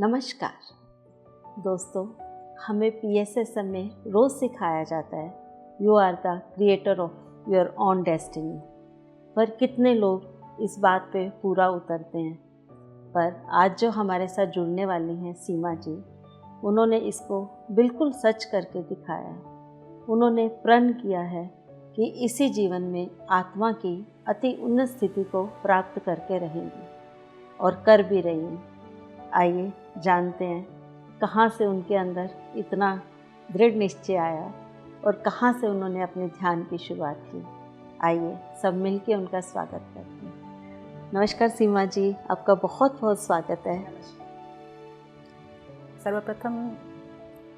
नमस्कार दोस्तों, हमें PSSM में रोज़ सिखाया जाता है you are the creator of your own destiny. पर कितने लोग इस बात पे पूरा उतरते हैं। पर आज जो हमारे साथ जुड़ने वाली हैं सीमा जी, उन्होंने इसको बिल्कुल सच करके दिखाया है। उन्होंने प्रण किया है कि इसी जीवन में आत्मा की अति उन्नत स्थिति को प्राप्त करके रहेंगी और कर भी रही हैं। आइए जानते हैं कहाँ से उनके अंदर इतना दृढ़ निश्चय आया और कहाँ से उन्होंने अपने ध्यान की शुरुआत की। आइए सब मिलके उनका स्वागत करते हैं। नमस्कार सीमा जी, आपका बहुत बहुत स्वागत है। सर्वप्रथम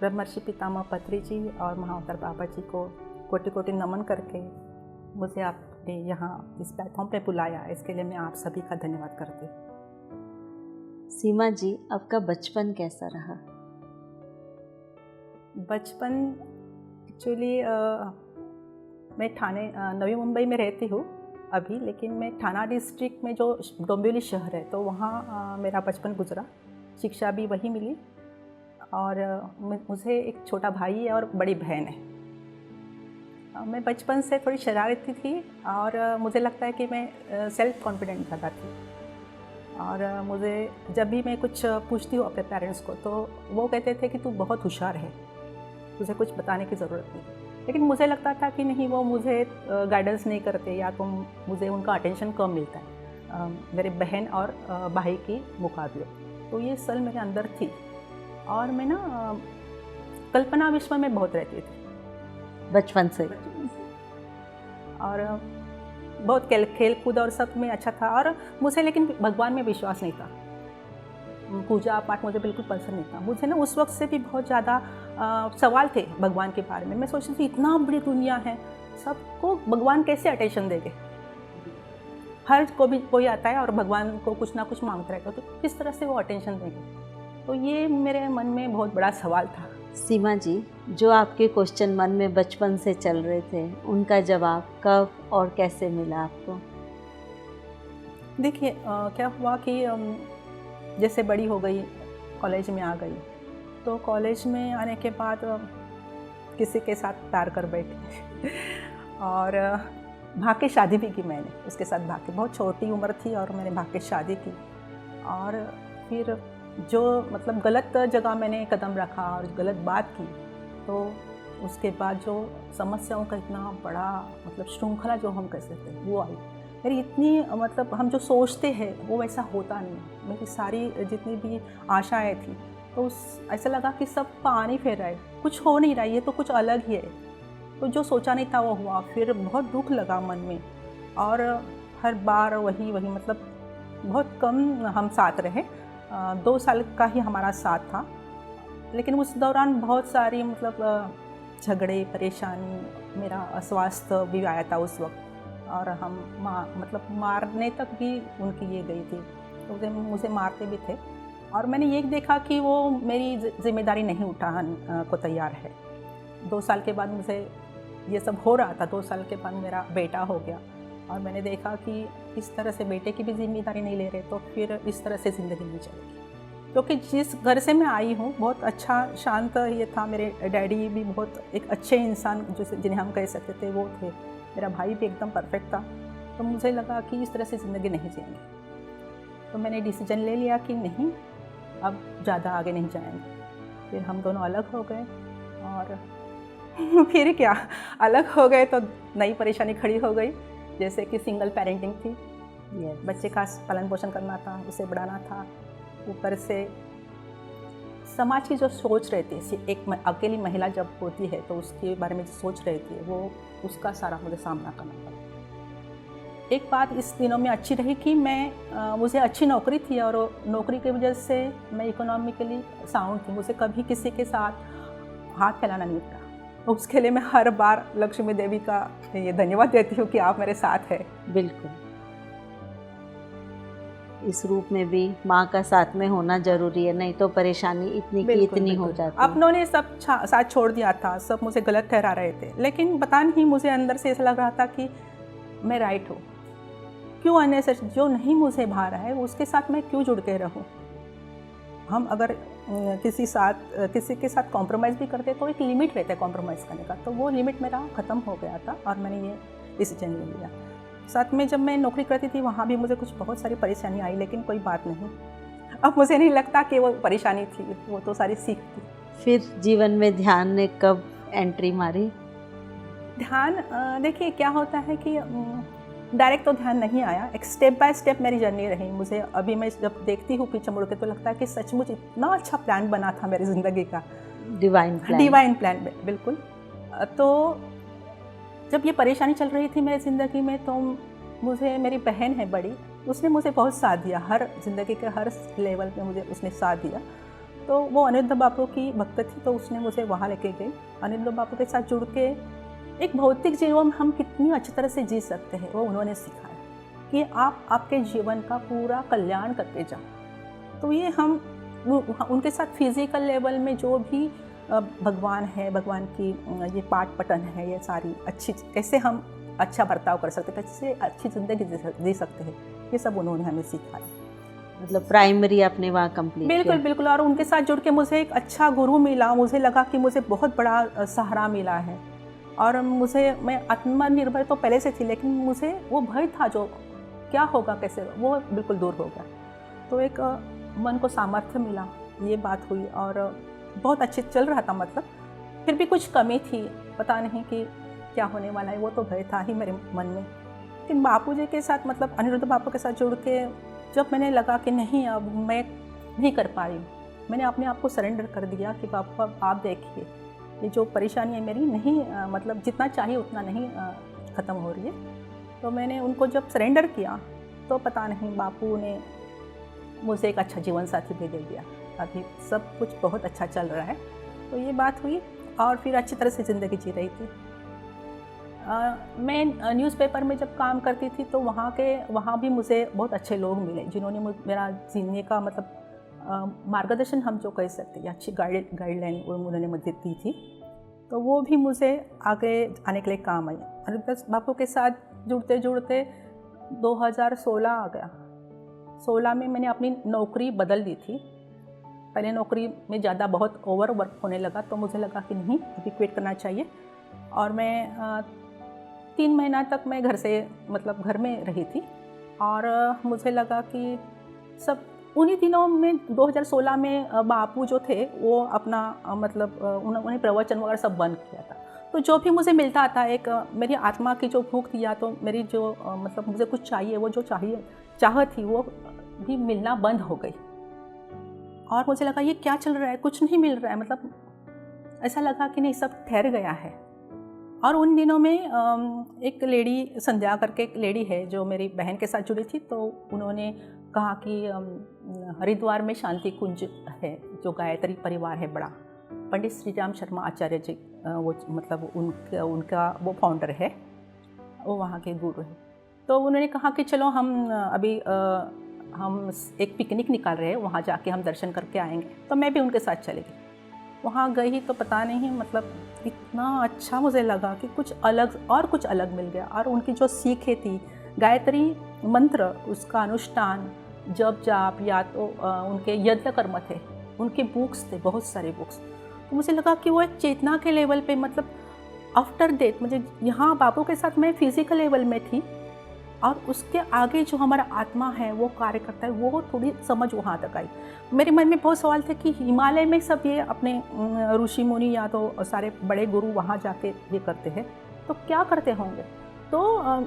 ब्रह्मर्षि पितामह पत्री जी और महाअवतार बाबा जी को कोटि कोटि नमन करके मुझे आपने यहाँ इस प्लेटफॉर्म पे बुलाया, इसके लिए मैं आप सभी का धन्यवाद करती हूँ। सीमा जी, आपका बचपन कैसा रहा? बचपन एक्चुअली मैं ठाणे नवी मुंबई में रहती हूँ अभी, लेकिन मैं ठाणा डिस्ट्रिक्ट में जो डोंबिवली शहर है तो वहाँ मेरा बचपन गुजरा। शिक्षा भी वहीं मिली और मुझे एक छोटा भाई है और बड़ी बहन है। मैं बचपन से थोड़ी शरारती थी और मुझे लगता है कि मैं सेल्फ कॉन्फिडेंट ज़्यादा थी। और मुझे जब भी मैं कुछ पूछती हूँ अपने पेरेंट्स को तो वो कहते थे कि तू बहुत होशियार है, तुझे कुछ बताने की ज़रूरत नहीं। लेकिन मुझे लगता था कि नहीं, वो मुझे गाइडेंस नहीं करते या तो मुझे उनका अटेंशन कम मिलता है मेरे बहन और भाई के मुकाबले। तो ये सल मेरे अंदर थी और मैं ना कल्पना विश्व में बहुत रहती थी बचपन से। और बहुत खेल कूद और सब में अच्छा था और मुझे लेकिन भगवान में विश्वास नहीं था। पूजा पाठ मुझे बिल्कुल पसंद नहीं था। मुझे ना उस वक्त से भी बहुत ज़्यादा सवाल थे भगवान के बारे में। मैं सोचती थी इतना बड़ी दुनिया है, सबको भगवान कैसे अटेंशन देंगे। हर कोई आता है और भगवान को कुछ ना कुछ मांगता रहेगा, तो किस तरह से वो अटेंशन देंगे। तो ये मेरे मन में बहुत बड़ा सवाल था। सीमा जी, जो आपके क्वेश्चन मन में बचपन से चल रहे थे, उनका जवाब कब और कैसे मिला आपको? देखिए क्या हुआ कि जैसे बड़ी हो गई, कॉलेज में आ गई, तो कॉलेज में आने के बाद किसी के साथ प्यार कर बैठी और भाग के शादी भी की मैंने। उसके साथ भाग के, बहुत छोटी उम्र थी और मैंने भाग के शादी की। और फिर जो मतलब गलत जगह मैंने कदम रखा और गलत बात की, तो उसके बाद जो समस्याओं का इतना बड़ा मतलब श्रृंखला जो हम कह सकते हैं वो आई। मेरी इतनी मतलब हम जो सोचते हैं वो वैसा होता नहीं। मेरी सारी जितनी भी आशाएं थी तो ऐसा लगा कि सब पानी फेर रहा है, कुछ हो नहीं रहा है, ये तो कुछ अलग ही है। तो जो सोचा नहीं था वो हुआ। फिर बहुत दुख लगा मन में और हर बार वही मतलब बहुत कम हम साथ रहे। 2 साल का ही हमारा साथ था, लेकिन उस दौरान बहुत सारी मतलब झगड़े, परेशानी, मेरा अस्वास्थ्य भी आया था उस वक्त और हम मतलब मारने तक भी उनकी ये गई थी। तो मुझे मारते भी थे और मैंने ये देखा कि वो मेरी जिम्मेदारी नहीं उठाने को तैयार है। 2 साल के बाद मुझे ये सब हो रहा था। 2 साल के बाद मेरा बेटा हो गया और मैंने देखा कि इस तरह से बेटे की भी जिम्मेदारी नहीं ले रहे, तो फिर इस तरह से ज़िंदगी नहीं चलेगी। क्योंकि जिस घर से मैं आई हूँ बहुत अच्छा शांत ये था। मेरे डैडी भी बहुत एक अच्छे इंसान जिन्हें हम कह सकते थे वो थे। मेरा भाई भी एकदम परफेक्ट था। तो मुझे लगा कि इस तरह से ज़िंदगी नहीं जिएंगे। तो मैंने डिसीजन ले लिया कि नहीं, अब ज़्यादा आगे नहीं जाएंगे। फिर हम दोनों अलग हो गए और फिर क्या, अलग हो गए तो नई परेशानी खड़ी हो गई। जैसे कि सिंगल पेरेंटिंग थी, बच्चे का पालन पोषण करना था, उसे बढ़ाना था। ऊपर से समाज की जो सोच रहती है, एक अकेली महिला जब होती है तो उसके बारे में जो सोच रहती है वो उसका सारा मुझे सामना करना पड़ा। एक बात इस दिनों में अच्छी रही कि मुझे अच्छी नौकरी थी और नौकरी की वजह से मैं इकोनॉमिकली साउंड थी। मुझे कभी किसी के साथ हाथ फैलाना नहीं पड़ा। उसके लिए मैं हर बार लक्ष्मी देवी का ये धन्यवाद देती हूँ कि आप मेरे साथ हैं। बिल्कुल, इस रूप में भी माँ का साथ में होना जरूरी है, नहीं तो परेशानी इतनी की इतनी हो जाती है। अपनों ने सब साथ छोड़ दिया था, सब मुझे गलत ठहरा रहे थे, लेकिन पता नहीं मुझे अंदर से ऐसा लग रहा था कि मैं राइट हूँ। क्यों अननेसेसरी जो नहीं मुझे भा रहा है उसके साथ मैं क्यों जुड़ के रहूँ। हम अगर किसी के साथ कॉम्प्रोमाइज़ भी करते तो एक लिमिट रहता है कॉम्प्रोमाइज़ करने का, तो वो लिमिट मेरा ख़त्म हो गया था और मैंने ये डिसीजन ले लिया। साथ में जब मैं नौकरी करती थी वहाँ भी मुझे कुछ बहुत सारी परेशानी आई, लेकिन कोई बात नहीं, अब मुझे नहीं लगता कि वो परेशानी थी, वो तो सारी सीख थी। फिर जीवन में ध्यान ने कब एंट्री मारी? ध्यान देखिए क्या होता है कि डायरेक्ट तो ध्यान नहीं आया, एक स्टेप बाय स्टेप मेरी जर्नी रही। मुझे अभी मैं जब देखती हूँ पीछे मुड़ के तो लगता है कि सचमुच इतना अच्छा प्लान बना था मेरी ज़िंदगी का, डिवाइन प्लान बिल्कुल। तो जब ये परेशानी चल रही थी मेरी ज़िंदगी में तो मुझे, मेरी बहन है बड़ी, उसने मुझे बहुत साथ दिया, हर ज़िंदगी के हर लेवल पे मुझे उसने साथ दिया। तो वो अनिरुद्ध बापू की भक्त थी, तो उसने मुझे वहाँ लेके गई। अनिरुद्ध बापू के साथ जुड़ के एक भौतिक जीवन हम कितनी अच्छी तरह से जी सकते हैं वो उन्होंने सिखाया कि आप आपके जीवन का पूरा कल्याण करके जाओ। तो ये हम उनके साथ फिज़िकल लेवल में जो भी भगवान है, भगवान की ये पाठ पठन है, ये सारी अच्छी कैसे हम अच्छा बर्ताव कर सकते हैं, कैसे अच्छी ज़िंदगी जी सकते हैं, ये सब उन्होंने हमें सिखाया। मतलब प्राइमरी आपने वहाँ कंप्लीट बिल्कुल बिल्कुल। और उनके साथ जुड़ के मुझे एक अच्छा गुरु मिला, मुझे लगा कि मुझे बहुत बड़ा सहारा मिला है। और मैं आत्मनिर्भर तो पहले से थी, लेकिन मुझे वो भय था जो क्या होगा कैसे, वो बिल्कुल दूर हो गया। तो एक मन को सामर्थ्य मिला, ये बात हुई और बहुत अच्छे चल रहा था। मतलब फिर भी कुछ कमी थी, पता नहीं कि क्या होने वाला है, वो तो भय था ही मेरे मन में। लेकिन बापूजी के साथ, मतलब अनिरुद्ध बापू के साथ जुड़ के जब मैंने लगा कि नहीं अब मैं नहीं कर पा रही हूँ, मैंने अपने आप को सरेंडर कर दिया कि बापू अब आप देखिए ये जो परेशानी है मेरी नहीं मतलब जितना चाहिए उतना नहीं ख़त्म हो रही है। तो मैंने उनको जब सरेंडर किया तो पता नहीं बापू ने मुझे एक अच्छा जीवन साथी भी दे दिया। अभी सब कुछ बहुत अच्छा चल रहा है। तो ये बात हुई और फिर अच्छी तरह से ज़िंदगी जी रही थी। मैं न्यूज़पेपर में जब काम करती थी तो वहाँ भी मुझे बहुत अच्छे लोग मिले जिन्होंने मेरा जीने का मतलब मार्गदर्शन हम जो कह सकते हैं, अच्छी गाइडलाइन उन्होंने मुझे दी थी। तो वो भी मुझे आगे आने के लिए काम आई। अनिरुद्ध बापू के साथ जुड़ते जुड़ते 2016 आ गया। 16 में मैंने अपनी नौकरी बदल दी थी। पहले नौकरी में ज़्यादा बहुत ओवर वर्क होने लगा, तो मुझे लगा कि नहीं अभी क्विट करना चाहिए। और मैं 3 महीना तक मैं घर में रही थी। और मुझे लगा कि सब उन्हीं दिनों में 2016 में बापू जो थे वो अपना उन्होंने प्रवचन वगैरह सब बंद किया था। तो जो भी मुझे मिलता था, एक मेरी आत्मा की जो भूख थी या तो मेरी जो मुझे कुछ चाहिए, वो जो चाहत थी वो भी मिलना बंद हो गई। और मुझे लगा ये क्या चल रहा है, कुछ नहीं मिल रहा है, मतलब ऐसा लगा कि नहीं सब ठहर गया है। और उन दिनों में एक लेडी, संध्या करके एक लेडी है जो मेरी बहन के साथ जुड़ी थी, तो उन्होंने कहा कि हरिद्वार में शांति कुंज है जो गायत्री परिवार है बड़ा, पंडित श्री राम शर्मा आचार्य जी वो मतलब उनका वो फाउंडर है, वो वहाँ के गुरु हैं। तो उन्होंने कहा कि चलो हम अभी हम एक पिकनिक निकाल रहे हैं, वहाँ जाके हम दर्शन करके आएंगे। तो मैं भी उनके साथ चली गई। वहाँ गई तो पता नहीं मतलब इतना अच्छा मुझे लगा कि कुछ अलग मिल गया। और उनकी जो सीखें थी, गायत्री मंत्र, उसका अनुष्ठान, जप जाप, या तो उनके यज्ञ कर्म थे, उनके बुक्स थे, बहुत सारे बुक्स। तो मुझे लगा कि वो एक चेतना के लेवल पे, मतलब आफ्टर डेथ, मुझे यहाँ बापू के साथ मैं फिजिकल लेवल में थी और उसके आगे जो हमारा आत्मा है वो कार्य करता है, वो थोड़ी समझ वहाँ तक आई। मेरे मन में बहुत सवाल थे कि हिमालय में सब ये अपने ऋषि मुनि या तो सारे बड़े गुरु वहाँ जाके ये करते हैं, तो क्या करते होंगे। तो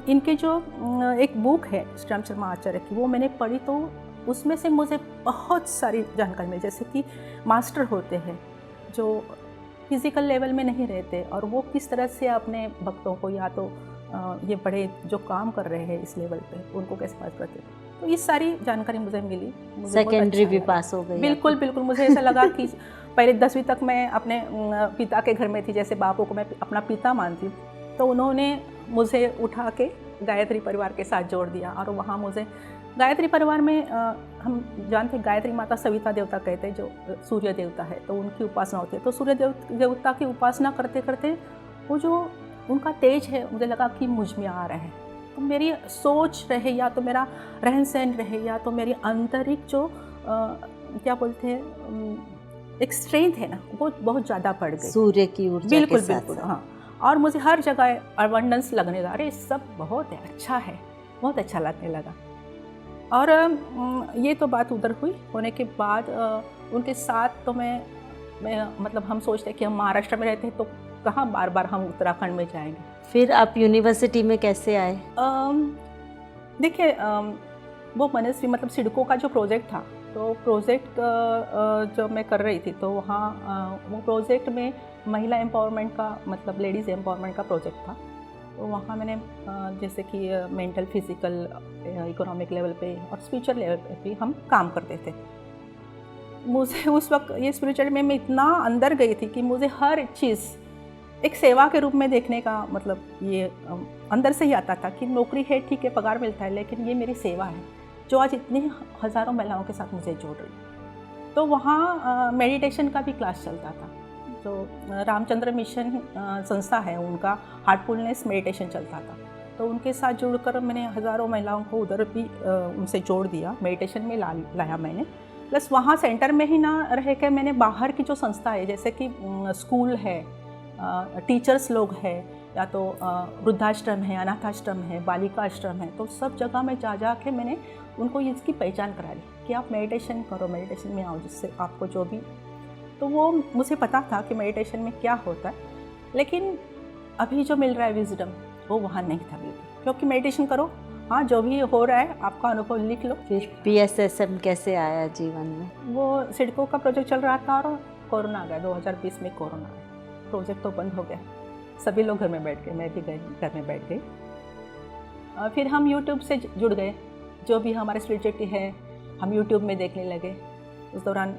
इनके जो एक बुक है श्री राम शर्मा आचार्य की, वो मैंने पढ़ी, तो उसमें से मुझे बहुत सारी जानकारी मिली। जैसे कि मास्टर होते हैं जो फिज़िकल लेवल में नहीं रहते और वो किस तरह से अपने भक्तों को, या तो ये बड़े जो काम कर रहे हैं इस लेवल पे, उनको कैसे पास करते हैं। तो ये सारी जानकारी मुझे मिली। सेकेंडरी भी पास हो गई। बिल्कुल बिल्कुल। मुझे ऐसा लगा कि पहले 10वीं तक मैं अपने पिता के घर में थी, जैसे बापू को मैं अपना पिता मानती हूँ, तो उन्होंने मुझे उठा के गायत्री परिवार के साथ जोड़ दिया। और वहाँ मुझे गायत्री परिवार में हम जानते हैं गायत्री माता सविता देवता कहते हैं, जो सूर्य देवता है, तो उनकी उपासना होती है। तो सूर्य देवता की उपासना करते करते वो जो उनका तेज है, मुझे लगा कि मुझ में आ रहा है। तो मेरी सोच रहे, या तो मेरा रहन सहन रहे, या तो मेरी आंतरिक जो क्या बोलते हैं, एक स्ट्रेंथ है ना, वो बहुत ज़्यादा बढ़ गई, सूर्य की ऊर्जा बिल्कुल के साथ बिल्कुल। साथ। हाँ, और मुझे हर जगह अबंडेंस लगने लगा, अरे सब बहुत है, अच्छा है, बहुत अच्छा लगने लगा। और ये तो बात उधर हुई। होने के बाद उनके साथ तो मैं मतलब हम सोचते कि हम महाराष्ट्र में रहते हैं तो कहाँ बार बार हम उत्तराखंड में जाएंगे। फिर आप यूनिवर्सिटी में कैसे आए? देखिए, वो मनस्वी मतलब सिडको का जो प्रोजेक्ट था, तो प्रोजेक्ट जो मैं कर रही थी, तो वहाँ वो प्रोजेक्ट में महिला एम्पावरमेंट का, मतलब लेडीज़ एम्पावरमेंट का प्रोजेक्ट था। तो वहाँ मैंने जैसे कि मेंटल, फिजिकल, इकोनॉमिक लेवल पे और स्पिरिचुअल लेवल पे भी हम काम करते थे। मुझे उस वक्त ये स्पिरिचुअल में मैं इतना अंदर गई थी कि मुझे हर चीज़ एक सेवा के रूप में देखने का, मतलब ये अंदर से ही आता था कि नौकरी है, ठीक है, पगार मिलता है, लेकिन ये मेरी सेवा है जो आज इतनी हज़ारों महिलाओं के साथ मुझे जोड़ रही। तो वहाँ मेडिटेशन का भी क्लास चलता था। तो रामचंद्र मिशन संस्था है, उनका हार्टफुलनेस मेडिटेशन चलता था। तो उनके साथ जुड़कर मैंने हज़ारों महिलाओं को उधर भी उनसे जोड़ दिया, मेडिटेशन में लाया मैंने। प्लस वहाँ सेंटर में ही ना रह के मैंने बाहर की जो संस्था है, जैसे कि स्कूल है, टीचर्स लोग हैं, या तो वृद्धाश्रम है, अनाथाश्रम है, बालिका आश्रम है, तो सब जगह में जा के मैंने उनको इसकी पहचान करा ली कि आप मेडिटेशन करो, मेडिटेशन में आओ, जिससे आपको जो भी, तो वो मुझे पता था कि मेडिटेशन में क्या होता है, लेकिन अभी जो मिल रहा है विजडम वो वहाँ नहीं था बिल्कुल। क्योंकि मेडिटेशन करो, हाँ, जो भी हो रहा है आपका अनुभव लिख लो। फिर PSSM कैसे आया जीवन में? वो सिडको का प्रोजेक्ट चल रहा था और कोरोना आ गया, 2020 में कोरोना आया, प्रोजेक्ट तो बंद हो गया, सभी लोग घर में बैठ गए, मैं भी घर में बैठ गई। फिर हम यूट्यूब से जुड़ गए, जो भी हमारे स्पिरिचुअलिटी है हम यूट्यूब में देखने लगे। उस दौरान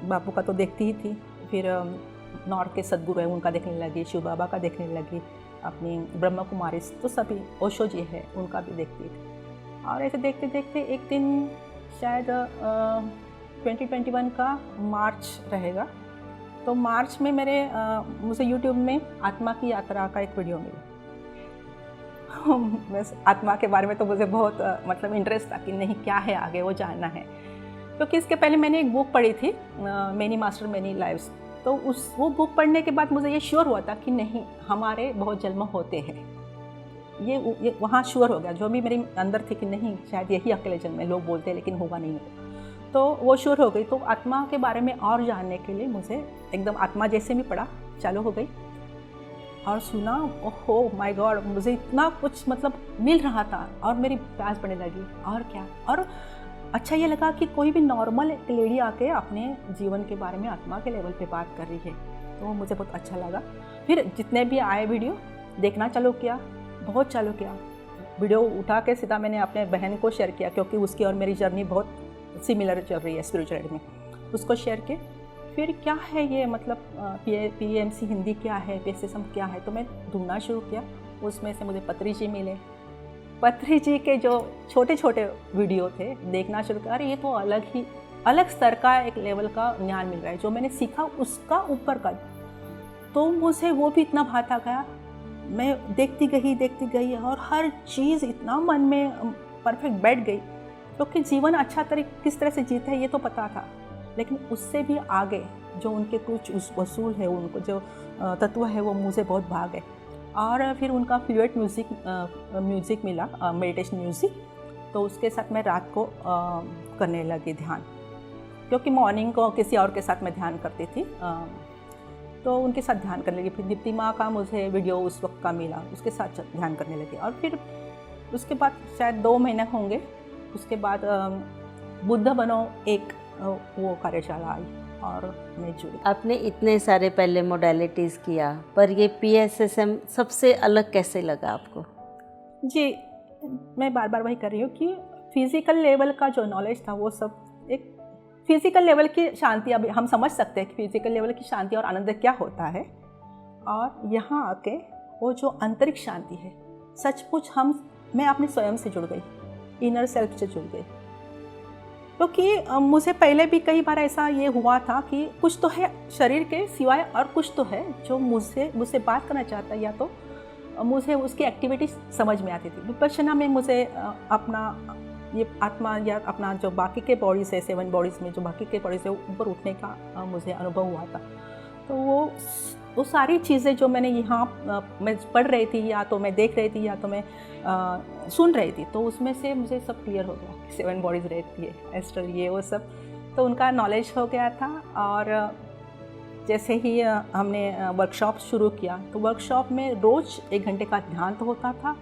बापू का तो देखती ही थी, फिर नॉर्थ के सदगुरु हैं उनका देखने लगी, शिव बाबा का देखने लगी, अपनी ब्रह्म कुमारी, तो सभी ओशो जी है उनका भी देखती थी। और ऐसे देखते देखते एक दिन शायद 2021 का मार्च रहेगा, तो मार्च में मुझे यूट्यूब में आत्मा की यात्रा का एक वीडियो मिला। बस आत्मा के बारे में तो मुझे बहुत मतलब इंटरेस्ट था कि नहीं, क्या है आगे, वो जानना है। क्योंकि इसके पहले मैंने एक बुक पढ़ी थी, मैनी मास्टर मैनी लाइव्स, तो वो बुक पढ़ने के बाद मुझे ये श्योर हुआ था कि नहीं, हमारे बहुत जन्म होते हैं। ये वहाँ श्योर हो गया, जो भी मेरे अंदर थी कि नहीं, शायद यही अकेले जन्म है, लोग बोलते हैं लेकिन होगा नहीं होगा, तो वो श्योर हो गई। तो आत्मा के बारे में और जानने के लिए मुझे एकदम आत्मा जैसे भी पढ़ा चालू हो गई और सुना, ओहो माय गॉड, मुझे इतना कुछ मतलब मिल रहा था और मेरी प्यास बढ़ने लगी। और क्या, और अच्छा ये लगा कि कोई भी नॉर्मल लेडी आके अपने जीवन के बारे में आत्मा के लेवल पे बात कर रही है, तो मुझे बहुत अच्छा लगा। फिर जितने भी आए वीडियो देखना चालू किया, बहुत चालू किया। वीडियो उठा के सीधा मैंने अपने बहन को शेयर किया, क्योंकि उसकी और मेरी जर्नी बहुत सिमिलर चल रही है स्पिरिचुअलिटी में, उसको शेयर किए। फिर क्या है ये, मतलब PMC हिंदी क्या है, PSSM क्या है, तो मैं ढूंढना शुरू किया। उसमें से मुझे पत्री जी मिले, पत्री जी के जो छोटे छोटे वीडियो थे देखना शुरू किया। अरे ये तो अलग स्तर का एक लेवल का ज्ञान मिल रहा है, जो मैंने सीखा उसका ऊपर का, तो मुझे वो भी इतना भाता गया। मैं देखती गई और हर चीज़ इतना मन में परफेक्ट बैठ गई, क्योंकि जीवन अच्छा किस तरह से जीते हैं ये तो पता था, लेकिन उससे भी आगे जो उनके कुछ उसूल है, उनको जो तत्व है, वो मुझे बहुत भाग है। और फिर उनका फ्लूएट म्यूज़िक मिला, मेडिटेशन म्यूज़िक, तो उसके साथ मैं रात को करने लगी ध्यान, क्योंकि मॉर्निंग को किसी और के साथ मैं ध्यान करती थी, तो उनके साथ ध्यान करने लगी। फिर दीप्ति माँ का मुझे वीडियो उस वक्त का मिला, उसके साथ ध्यान करने लगी। और फिर उसके बाद शायद 2 महीने होंगे, उसके बाद बुद्ध बनो एक वो कार्यशाला आई और मैं जुड़ी। आपने इतने सारे पहले मोडेलिटीज़ किया, पर ये PSSM सबसे अलग कैसे लगा आपको? जी, मैं बार बार वही कर रही हूँ कि फिज़िकल लेवल का जो नॉलेज था वो सब एक फिज़िकल लेवल की शांति, अभी हम समझ सकते हैं कि फिज़िकल लेवल की शांति और आनंद क्या होता है, और यहाँ आके वो जो आंतरिक शांति है, सचमुच मैं अपने स्वयं से जुड़ गई, इनर सेल्फ से जुड़ गई। क्योंकि मुझे पहले भी कई बार ऐसा ये हुआ था कि कुछ तो है शरीर के सिवाय और कुछ तो है जो मुझसे बात करना चाहता है, या तो मुझे उसकी एक्टिविटी समझ में आती थी। विपश्यना में मुझे अपना ये आत्मा या अपना जो बाकी के बॉडीज़ है, 7 बॉडीज़ में जो बाकी के बॉडीज़ है ऊपर उठने का मुझे अनुभव हुआ था। तो वो सारी चीज़ें जो मैंने यहाँ मैं पढ़ रही थी या तो मैं देख रही थी या तो मैं सुन रही थी, तो उसमें से मुझे सब क्लियर हो गया कि 7 बॉडीज़ रहती है, एस्ट्रल ये वो सब, तो उनका नॉलेज हो गया था। और जैसे ही हमने वर्कशॉप शुरू किया तो वर्कशॉप में रोज़ 1 घंटे का ध्यान तो होता था,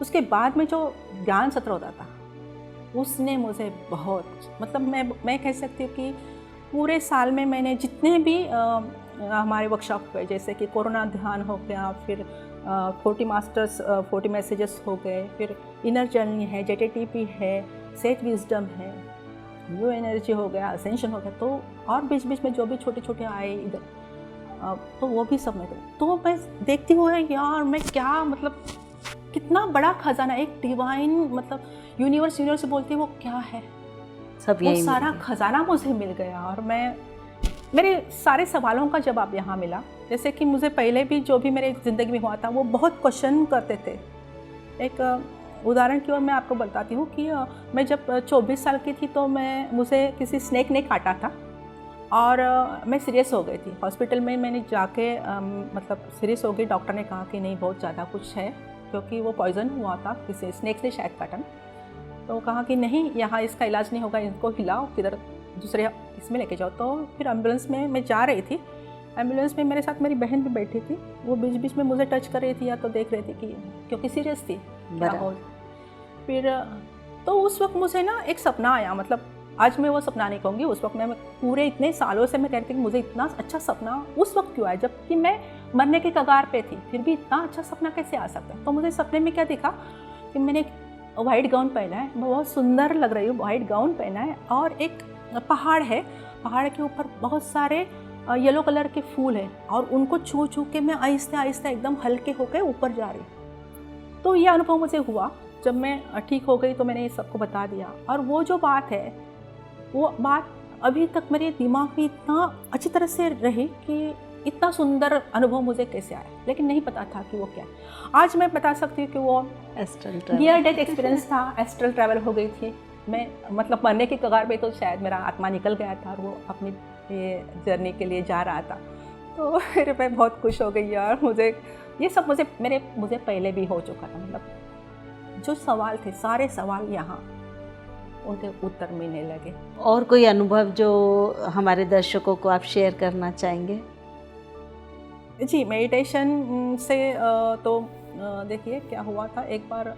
उसके बाद में जो ज्ञान सत्र होता था उसने मुझे बहुत, मतलब मैं कह सकती हूँ कि पूरे साल में मैंने जितने भी हमारे वर्कशॉप पे, जैसे कि कोरोना ध्यान हो गया, फिर 40 मास्टर्स 40 मैसेजेस हो गए, फिर इनर जर्नी है, JTTP है, सेट विजडम है, न्यू एनर्जी हो गया, असेंशन हो गया, तो और बीच बीच में जो भी छोटे छोटे आए इधर, तो वो भी सब मैं तो मैं देखती हूँ यार मैं क्या, मतलब कितना बड़ा खजाना, एक डिवाइन, मतलब यूनिवर्स बोलती है वो क्या है, सब वो सारा खजाना मुझे मिल गया। और मेरे सारे सवालों का जवाब यहाँ मिला। जैसे कि मुझे पहले भी जो भी मेरे ज़िंदगी में हुआ था वो बहुत क्वेश्चन करते थे। एक उदाहरण की ओर मैं आपको बताती हूँ कि मैं जब 24 साल की थी तो मुझे किसी स्नेक ने काटा था और मैं सीरियस हो गई थी। हॉस्पिटल में मैंने जाके मतलब सीरियस हो गई। डॉक्टर ने कहा कि नहीं बहुत ज़्यादा कुछ है, क्योंकि वो पॉइजन हुआ था, किसी स्नेक ने शायद काटा। तो कहा कि नहीं यहाँ इसका इलाज नहीं होगा, इनको हिलाओ, किधर दूसरे इसमें लेके जाओ। तो फिर एम्बुलेंस में मैं जा रही थी, एम्बुलेंस में मेरे साथ मेरी बहन भी बैठी थी, वो बीच बीच में मुझे टच कर रही थी या तो देख रही थी कि, क्योंकि सीरियस थी क्या हो। फिर तो उस वक्त मुझे ना एक सपना आया, मतलब आज मैं वो सपना नहीं कहूँगी, उस वक्त मैं पूरे इतने सालों से मैं कहती कि मुझे इतना अच्छा सपना उस वक्त क्यों आया, जबकि मैं मरने के कगार पे थी, फिर भी इतना अच्छा सपना कैसे आ सकता है। तो मुझे सपने में क्या दिखा कि मैंने वाइट गाउन पहना है, बहुत सुंदर लग रही हूँ, वाइट गाउन पहना है, और एक पहाड़ है, पहाड़ के ऊपर बहुत सारे येलो कलर के फूल हैं, और उनको छू छू के मैं आहिस्ते आहिस्ते एकदम हल्के होकर ऊपर जा रही हूँ। तो ये अनुभव मुझे हुआ। जब मैं ठीक हो गई तो मैंने ये सबको बता दिया, और वो जो बात है वो बात अभी तक मेरे दिमाग में इतना अच्छी तरह से रही कि इतना सुंदर अनुभव मुझे कैसे आया, लेकिन नहीं पता था कि वो क्या है। आज मैं बता सकती हूँ कि वो astral travel, near death experience था, एस्ट्रल ट्रैवल हो गई थी मैं, मतलब मरने की कगार पे, तो शायद मेरा आत्मा निकल गया था और वो अपनी ये जर्नी के लिए जा रहा था। तो फिर मैं बहुत खुश हो गई यार, मुझे ये सब मुझे पहले भी हो चुका था। मतलब जो सवाल थे सारे सवाल यहाँ उनके उत्तर मिलने लगे। और कोई अनुभव जो हमारे दर्शकों को आप शेयर करना चाहेंगे? जी, मेडिटेशन से तो देखिए क्या हुआ था, एक बार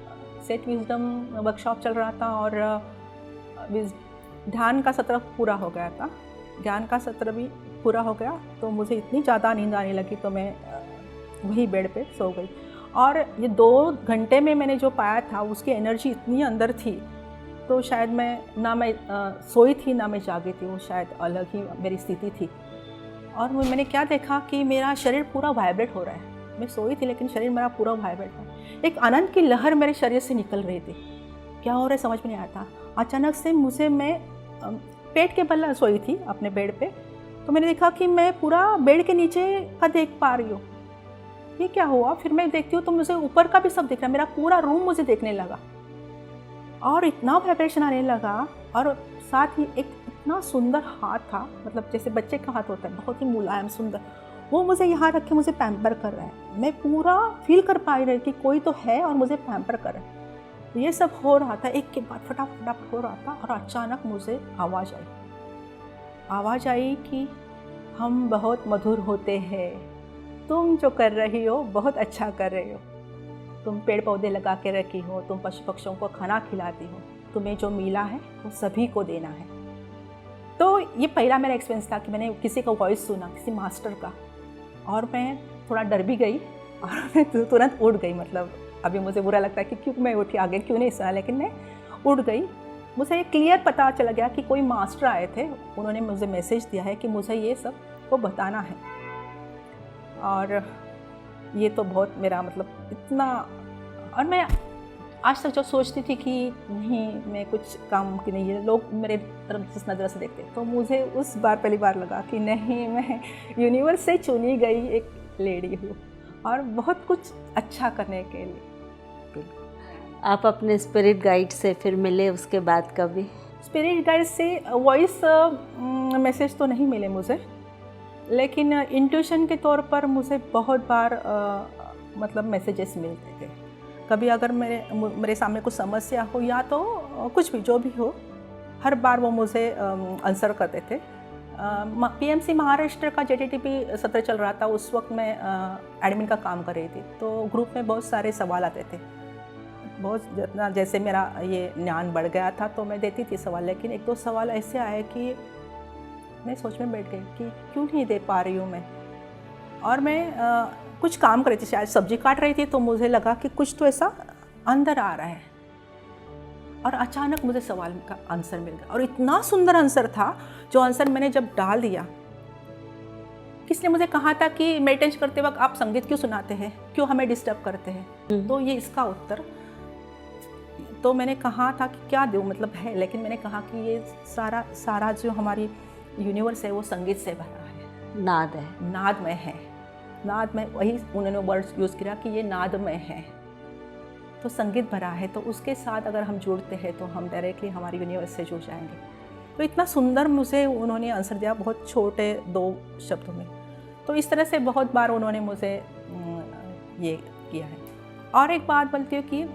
सेट विजडम वर्कशॉप चल रहा था और ध्यान का सत्र पूरा हो गया था, ज्ञान का सत्र भी पूरा हो गया। तो मुझे इतनी ज़्यादा नींद आने लगी तो मैं वही बेड पे सो गई। और ये 2 घंटे में मैंने जो पाया था उसकी एनर्जी इतनी अंदर थी, तो शायद मैं सोई थी ना मैं जागी थी, वो शायद अलग ही मेरी स्थिति थी। और मैंने क्या देखा कि मेरा शरीर पूरा वाइब्रेट हो रहा है। मैं सोई थी लेकिन शरीर मेरा पूरा वाइब्रेट था। एक आनंद की लहर मेरे शरीर से निकल रही थी। क्या हो रहा है समझ में नहीं आया था। अचानक से मैं पेट के बल सोई थी अपने बेड पे, तो मैंने देखा कि मैं पूरा बेड के नीचे का देख पा रही हूँ। ये क्या हुआ? फिर मैं देखती हूँ तो मुझे ऊपर का भी सब दिख रहा है, मेरा पूरा रूम मुझे देखने लगा और इतना वाइब्रेशन आने लगा। और साथ ही एक इतना सुंदर हाथ था, मतलब जैसे बच्चे का हाथ होता है, बहुत ही मुलायम सुंदर, वो मुझे यहाँ रख के मुझे पैम्पर कर रहा है। मैं पूरा फील कर पा रही कि कोई तो है और मुझे पैम्पर कर रहा है। तो ये सब हो रहा था, एक के बाद फटाफट हो रहा था। और अचानक मुझे आवाज़ आई कि हम बहुत मधुर होते हैं, तुम जो कर रही हो बहुत अच्छा कर रही हो, तुम पेड़ पौधे लगा के रखी हो, तुम पशु पक्षियों को खाना खिलाती हो, तुम्हें जो मिला है वो सभी को देना है। तो ये पहला मेरा एक्सपीरियंस था कि मैंने किसी का वॉइस सुना, किसी मास्टर का, और मैं थोड़ा डर भी गई और मैं तुरंत उठ गई। मतलब अभी मुझे बुरा लगता है कि क्यों मैं उठी, आगे क्यों नहीं सुना, लेकिन मैं उठ गई। मुझे ये क्लियर पता चला गया कि कोई मास्टर आए थे, उन्होंने मुझे मैसेज दिया है कि मुझे ये सब को बताना है। और ये तो बहुत मेरा मतलब इतना, और मैं आज तक जो सोचती थी कि नहीं मैं कुछ काम की नहीं है, लोग मेरे तरफ जिस नज़र से देखते, तो मुझे उस बार पहली बार लगा कि नहीं, मैं यूनिवर्स से चुनी गई एक लेडी हूँ और बहुत कुछ अच्छा करने के लिए। आप अपने स्पिरिट गाइड से फिर मिले उसके बाद कभी? स्पिरिट गाइड से वॉइस मैसेज तो नहीं मिले मुझे, लेकिन इंट्यूशन के तौर पर मुझे बहुत बार मतलब मैसेजेस मिलते थे। कभी अगर मेरे सामने कुछ समस्या हो या तो कुछ भी जो भी हो, हर बार वो मुझे आंसर करते थे। पीएमसी महाराष्ट्र का जेटीटीपी सत्र चल रहा था, उस वक्त मैं एडमिन का काम कर रही थी, तो ग्रुप में बहुत सारे सवाल आते थे। बहुत जितना जैसे मेरा ये ज्ञान बढ़ गया था तो मैं देती थी सवाल, लेकिन एक दो सवाल ऐसे आए कि मैं सोच में बैठ गई कि क्यों नहीं दे पा रही हूँ मैं। और मैं कुछ काम कर रही थी, शायद सब्जी काट रही थी, तो मुझे लगा कि कुछ तो ऐसा अंदर आ रहा है, और अचानक मुझे सवाल का आंसर मिल गया। और इतना सुंदर आंसर था, जो आंसर मैंने जब डाल दिया, किसने मुझे कहा था कि मेडिटेशन करते वक्त आप संगीत क्यों सुनाते हैं, क्यों हमें डिस्टर्ब करते हैं, तो ये इसका उत्तर। तो मैंने कहा था कि क्या दूँ, मतलब है, लेकिन मैंने कहा कि ये सारा जो हमारी यूनिवर्स है वो संगीत से भरा है, नाद है, नादमय है, नादमय। वही उन्होंने वर्ड्स यूज़ किया कि ये नादमय है, तो संगीत भरा है, तो उसके साथ अगर हम जुड़ते हैं तो हम डायरेक्टली हमारी यूनिवर्स से जुड़ जाएंगे। तो इतना सुंदर मुझे उन्होंने आंसर दिया, बहुत छोटे 2 शब्दों में। तो इस तरह से बहुत बार उन्होंने मुझे ये किया है। और एक बात बोलती हूँ कि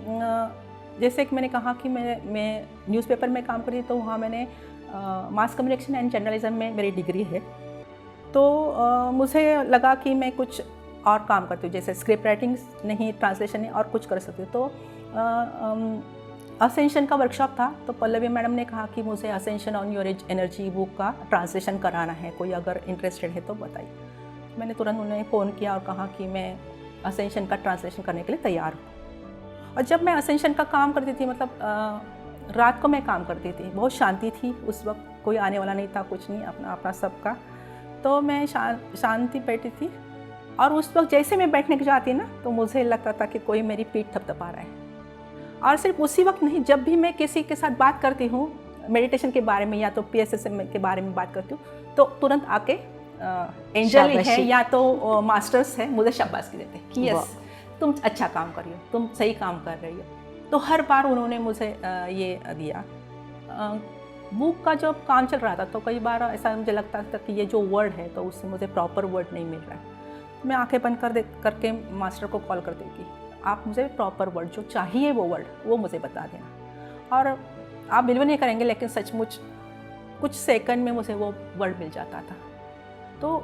जैसे कि मैंने कहा कि मैं न्यूज़पेपर में काम करी, तो वहाँ मैंने मास कम्युनिकेशन एंड जर्नलिज्म में मेरी डिग्री है। तो मुझे लगा कि मैं कुछ और काम करती हूँ, जैसे स्क्रिप्ट राइटिंग नहीं, ट्रांसलेशन नहीं, और कुछ कर सकती हूँ। तो असेंशन का वर्कशॉप था, तो पल्लवी मैडम ने कहा कि मुझे ascension on your energy book का ट्रांसलेशन कराना है, कोई अगर इंटरेस्टेड है तो बताइए। मैंने तुरंत उन्हें फ़ोन किया और कहा कि मैं असेंशन का ट्रांसलेशन करने के लिए तैयार हूँ। और जब मैं असेंशन का काम करती थी, मतलब रात को मैं काम करती थी, बहुत शांति थी उस वक्त, कोई आने वाला नहीं था, कुछ नहीं, अपना अपना सबका। तो मैं शांति बैठी थी, और उस वक्त जैसे मैं बैठने जाती ना, तो मुझे लगता था कि कोई मेरी पीठ थपथपा रहा है। और सिर्फ उसी वक्त नहीं, जब भी मैं किसी के साथ बात करती हूँ मेडिटेशन के बारे में या तो PSSM के बारे में बात करती हूँ, तो तुरंत आके एंजल है या तो मास्टर्स है, मुझे शाबाशी देते हैं कि यस तुम अच्छा काम कर रही हो, तुम सही काम कर रही हो। तो हर बार उन्होंने मुझे ये दिया। बुक का जब काम चल रहा था, तो कई बार ऐसा मुझे लगता था कि ये जो वर्ड है, तो उससे मुझे प्रॉपर वर्ड नहीं मिल रहा है। मैं आंखें बंद करके मास्टर को कॉल करती थी, आप मुझे प्रॉपर वर्ड जो चाहिए वो वर्ड वो मुझे बता देना। और आप बिल्कुल नहीं करेंगे, लेकिन सचमुच कुछ सेकंड में मुझे वो वर्ड मिल जाता था। तो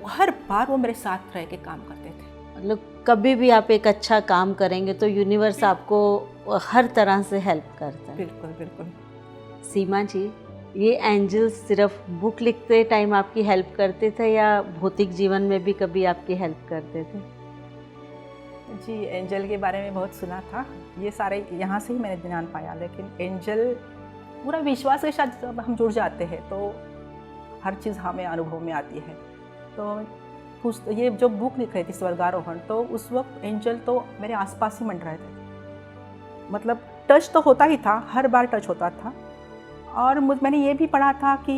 हर बार वो मेरे साथ रह के काम करते थे। मतलब कभी भी आप एक अच्छा काम करेंगे तो यूनिवर्स आपको हर तरह से हेल्प करता है। बिल्कुल बिल्कुल। सीमा जी, ये एंजल्स सिर्फ बुक लिखते टाइम आपकी हेल्प करते थे या भौतिक जीवन में भी कभी आपकी हेल्प करते थे? जी, एंजल के बारे में बहुत सुना था, ये सारे यहाँ से ही मैंने ध्यान पाया। लेकिन एंजल पूरा विश्वास के साथ जब हम जुड़ जाते हैं तो हर चीज़ हमें अनुभव में आती है। तो ये जो बुक लिख रही थी स्वर्गारोहण, तो उस वक्त एंजल तो मेरे आसपास ही मंडरा रहे थे। मतलब टच तो होता ही था, हर बार टच होता था। और मैंने ये भी पढ़ा था कि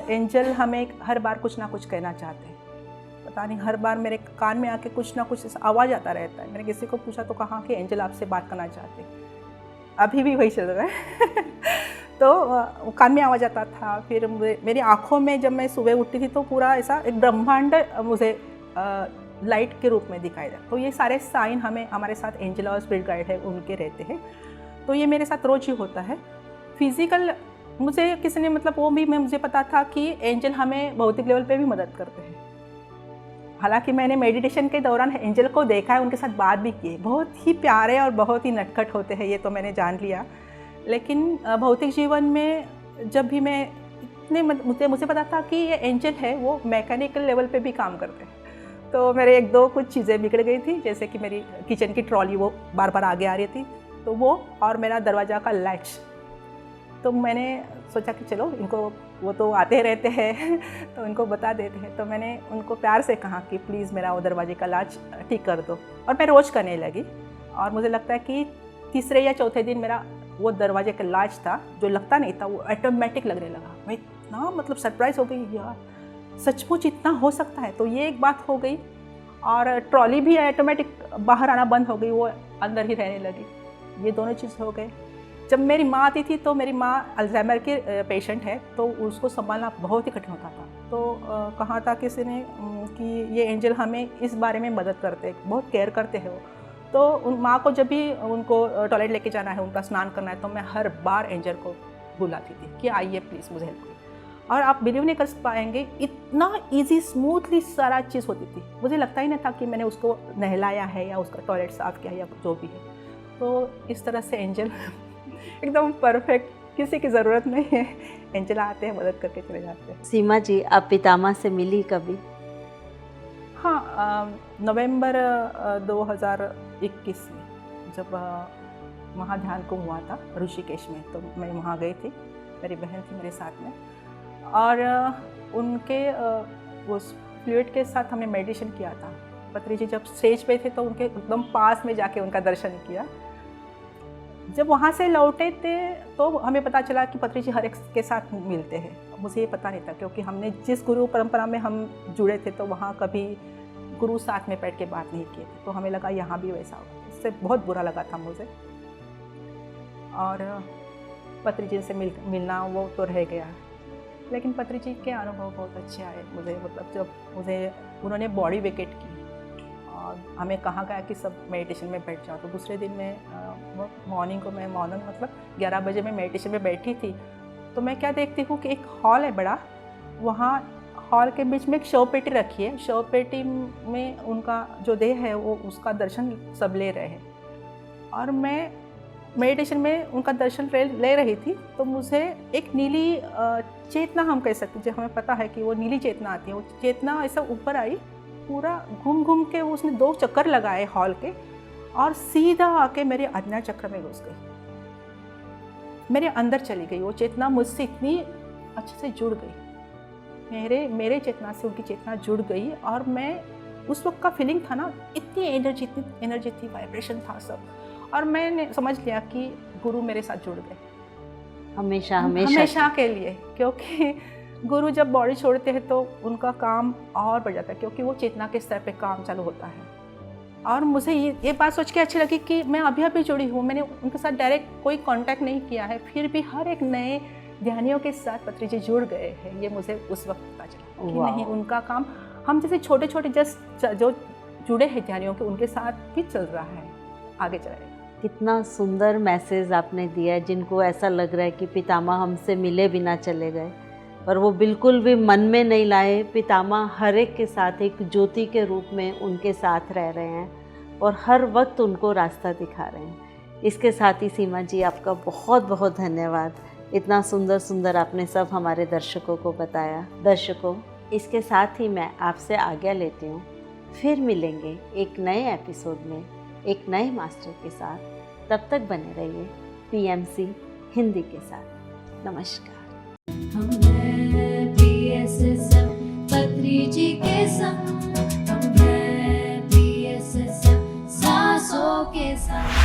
एंजल हमें हर बार कुछ ना कुछ कहना चाहते हैं। पता नहीं, हर बार मेरे कान में आके कुछ ना कुछ आवाज़ आता रहता है। मैंने किसी को पूछा तो कहा कि एंजल आपसे बात करना चाहते हैं, अभी भी वही चल रहा है। तो कान में आवाज़ आता था। फिर मेरी आँखों में जब मैं सुबह उठती थी तो पूरा ऐसा एक ब्रह्मांड मुझे लाइट के रूप में दिखाई देता। तो ये सारे साइन हमें हमारे साथ एंजल और स्पिरिट गाइड है उनके रहते हैं। तो ये मेरे साथ रोज ही होता है। फिज़िकल मुझे किसी ने मतलब वो भी मुझे पता था कि एंजल हमें भौतिक लेवल पे भी मदद करते हैं। हालांकि मैंने मेडिटेशन के दौरान एंजल को देखा है, उनके साथ बात भी की है। बहुत ही प्यारे और बहुत ही नटखट होते हैं, ये तो मैंने जान लिया। लेकिन भौतिक जीवन में जब भी मैं इतने मुझे पता था कि ये एंजल है, वो मैकेनिकल लेवल पे भी काम करते हैं। तो मेरे एक दो कुछ चीज़ें बिगड़ गई थी, जैसे कि मेरी किचन की ट्रॉली वो बार बार आगे आ रही थी, तो वो, और मेरा दरवाज़ा का लैच। तो मैंने सोचा कि चलो इनको, वो तो आते रहते हैं तो इनको बता देते हैं। तो मैंने उनको प्यार से कहा कि प्लीज़ मेरा वो दरवाजे का लाच ठीक कर दो, और मैं रोज़ करने लगी। और मुझे लगता है कि तीसरे या चौथे दिन मेरा वो दरवाजे का लाच था जो लगता नहीं था, वो ऑटोमेटिक लगने लगा। मैं इतना मतलब सरप्राइज़ हो गई, यार सचमुच इतना हो सकता है। तो ये एक बात हो गई। और ट्रॉली भी ऑटोमेटिक बाहर आना बंद हो गई, वो अंदर ही रहने लगी। ये दोनों चीज़ हो गए। जब मेरी माँ आती थी तो मेरी माँ अल्जाइमर के पेशेंट है, तो उसको संभालना बहुत ही कठिन होता था। तो कहा था किसी ने कि ये एंजल हमें इस बारे में मदद करते, बहुत केयर करते हैं वो। तो उन माँ को जब भी उनको टॉयलेट लेके जाना है, उनका स्नान करना है, तो मैं हर बार एंजल को बुलाती थी कि आइए प्लीज़ मुझे हेल्प करिए। और आप बिलीव नहीं कर पाएंगे, इतना इजी स्मूथली सारा चीज़ होती थी। मुझे लगता ही नहीं था कि मैंने उसको नहलाया है या उसका टॉयलेट साफ़ किया या जो भी है। तो इस तरह से एंजल एकदम परफेक्ट, किसी की ज़रूरत नहीं है, एंजल आते हैं, मदद करके चले जाते हैं। सीमा जी, आप पितामह से मिली कभी? हाँ, नवंबर 2021 में जब महाध्यान को हुआ था ऋषिकेश में, तो मैं वहाँ गई थी, मेरी बहन थी मेरे साथ में, और उनके उस फ्लूइड के साथ हमने मेडिटेशन किया था। पत्री जी जब स्टेज पे थे तो उनके एकदम पास में जाके उनका दर्शन किया। जब वहाँ से लौटे थे तो हमें पता चला कि पत्री जी हर एक के साथ मिलते हैं। मुझे ये पता नहीं था, क्योंकि हमने जिस गुरु परंपरा में हम जुड़े थे तो वहाँ कभी गुरु साथ में बैठ के बात नहीं किए थे, तो हमें लगा यहाँ भी वैसा होगा। इससे बहुत बुरा लगा था मुझे, और पत्री जी से मिलना वो तो रह गया। लेकिन पत्री जी के अनुभव बहुत अच्छे आए मुझे, मतलब जब मुझे उन्होंने बॉडी वेकेट की और हमें कहा गया कि सब मेडिटेशन में बैठ जाओ, तो दूसरे दिन में मॉर्निंग को मैं मतलब 11 बजे मैं मेडिटेशन में बैठी थी। तो मैं क्या देखती हूँ कि एक हॉल है बड़ा, वहाँ हॉल के बीच में एक शव पेटी रखी है। शव पेटी में उनका जो देह है वो उसका दर्शन सब ले रहे हैं, और मैं मेडिटेशन में उनका दर्शन ले रही थी। तो मुझे एक नीली चेतना, हम कह सकते हैं, जो हमें पता है कि वो नीली चेतना आती है, वो चेतना ऐसा ऊपर आई, पूरा घूम घूम के उसने 2 चक्कर लगाए हॉल के, और सीधा आके मेरे आज्ञा चक्र में घुस गई, मेरे अंदर चली गई। वो चेतना मुझसे इतनी अच्छे से जुड़ गई, मेरे चेतना से उनकी चेतना जुड़ गई, और मैं उस वक्त का फीलिंग था ना, इतनी एनर्जी थी, वाइब्रेशन था सब, और मैंने समझ लिया कि गुरु मेरे साथ जुड़ गए हमेशा के लिए। क्योंकि गुरु जब बॉडी छोड़ते हैं तो उनका काम और बढ़ जाता है, क्योंकि वो चेतना के स्तर पे काम चालू होता है। और मुझे ये बात सोच के अच्छी लगी कि मैं अभी जुड़ी हूँ, मैंने उनके साथ डायरेक्ट कोई कांटेक्ट नहीं किया है, फिर भी हर एक नए ध्यानियों के साथ पत्री जी जुड़ गए हैं। ये मुझे उस वक्त पता चला कि नहीं, उनका काम हम जैसे छोटे जस्ट जो जुड़े हैं ध्यानियों के, उनके साथ भी चल रहा है, आगे चलेगा। कितना सुंदर मैसेज आपने दिया है। जिनको ऐसा लग रहा है कि पितामह हमसे मिले बिना चले गए, पर वो बिल्कुल भी मन में नहीं लाए। पितामह हर एक के साथ एक ज्योति के रूप में उनके साथ रह रहे हैं और हर वक्त उनको रास्ता दिखा रहे हैं। इसके साथ ही सीमा जी, आपका बहुत बहुत धन्यवाद। इतना सुंदर आपने सब हमारे दर्शकों को बताया। दर्शकों, इसके साथ ही मैं आपसे आज्ञा लेती हूँ। फिर मिलेंगे एक नए एपिसोड में एक नए मास्टर के साथ। तब तक बने रहिए PMC हिंदी के साथ। नमस्कार। हम हैं PSSM पत्री जी के संग, हम हैं PSSM सांसों के संग।